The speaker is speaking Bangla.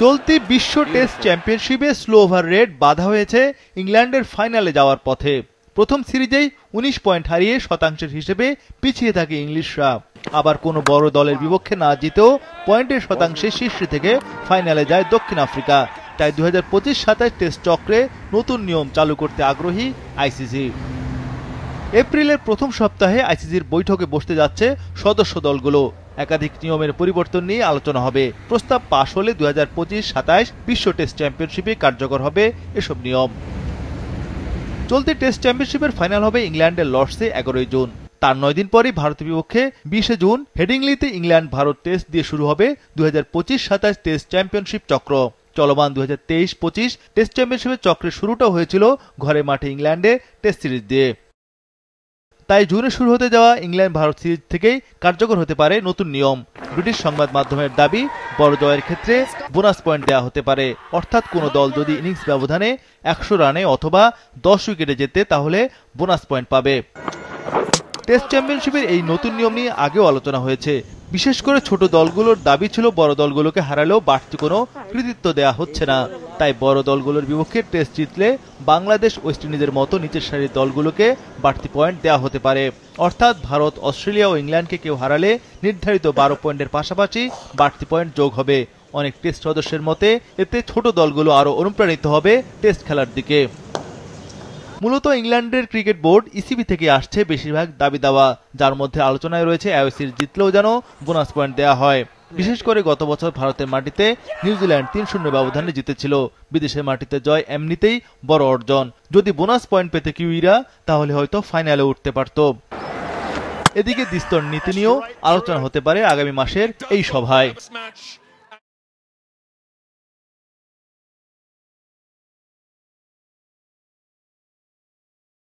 চলতি বিশ্ব টেস্ট চ্যাম্পিয়নশিপে স্লো ওভার রেট বাধা হয়েছে ইংল্যান্ডের ফাইনালে যাওয়ার পথে। প্রথম সিরিজেই ১৯ পয়েন্ট হারিয়ে শতাংশের হিসেবে পিছিয়ে থাকে ইংলিশরা। আবার কোনো বড় দলের বিপক্ষে না জিতেও পয়েন্টের শতাংশে শীর্ষে থেকে ফাইনালে যায় দক্ষিণ আফ্রিকা। তাই ২০২৫-২৭ টেস্ট চক্রে নতুন নিয়ম চালু করতে আগ্রহী আইসিসি। এপ্রিলের প্রথম সপ্তাহে আইসিসির বৈঠকে বসতে যাচ্ছে সদস্য দলগুলো। একাধিক নিয়মের পরিবর্তন নিয়ে আলোচনা হবে। প্রস্তাব পাশ হলে ২০২৫-২৭ বিশ্ব টেস্ট চ্যাম্পিয়নশিপে কার্যকর হবে এসব নিয়ম। চলতি টেস্ট চ্যাম্পিয়নশিপের ফাইনাল হবে ইংল্যান্ডের লর্ডসে ১১ জুন। তার ৯ দিন পরই ভারতের বিপক্ষে ২০ জুন হেডিংলিতে ইংল্যান্ড ভারত টেস্ট দিয়ে শুরু হবে ২০২৫-২৭ টেস্ট চ্যাম্পিয়নশিপ চক্র। চলমান ২০২৩-২৫ টেস্ট চ্যাম্পিয়নশিপের চক্রের শুরুটা হয়েছিল ঘরে মাঠে ইংল্যান্ডে টেস্ট সিরিজ দিয়ে। তাই জুনে শুরু হতে যাওয়া ইংল্যান্ড ভারত সিরিজ থেকেই কার্যকর হতে পারে নতুন নিয়ম। ব্রিটিশ সংবাদ মাধ্যমের দাবি, বড় জয়ের ক্ষেত্রে বোনাস পয়েন্ট দেওয়া হতে পারে। অর্থাৎ কোনো দল যদি ইনিংস ব্যবধানে ১০০ রানে অথবা ১০ উইকেটে জেতে তাহলে বোনাস পয়েন্ট পাবে। টেস্ট চ্যাম্পিয়নশিপের এই নতুন নিয়ম নিয়ে আগেও আলোচনা হয়েছে। বিশেষ করে ছোট দলগুলোর দাবি ছিল বড় দলগুলোকে হারালেও বাড়তি কোনো কৃতিত্ব দেওয়া হচ্ছে না। তাই বড় দলগুলোর বিপক্ষে টেস্ট জিতলে বাংলাদেশ, ওয়েস্ট ইন্ডিজের মতো নিচের সারির দলগুলোকে বাড়তি পয়েন্ট দেওয়া হতে পারে। অর্থাৎ ভারত, অস্ট্রেলিয়া ও ইংল্যান্ডকে কেউ হারালে নির্ধারিত ১২ পয়েন্টের পাশাপাশি বাড়তি পয়েন্ট যোগ হবে। অনেক টেস্ট সদস্যের মতে এতে ছোট দলগুলো আরও অনুপ্রাণিত হবে টেস্ট খেলার দিকে। মূলত ইংল্যান্ডের ক্রিকেট বোর্ড ইসিবি থেকে আসছে বেশিরভাগ দাবি দাওয়া, যার মধ্যে আলোচনায় রয়েছে আইওসির জিতলেও যেন বোনাস পয়েন্ট দেওয়া হয়। বিশেষ করে গত বছর ভারতের মাটিতে নিউজিল্যান্ড ৩-০ ব্যবধানে জিতেছিল। বিদেশের মাটিতে জয় এমনিতেই বড় অর্জন। যদি বোনাস পয়েন্ট পেতে কিউইরা তাহলে হয়তো ফাইনালে উঠতে পারত। এদিকে দ্বিস্তর নীতি নিয়েও আলোচনা হতে পারে আগামী মাসের এই সভায়।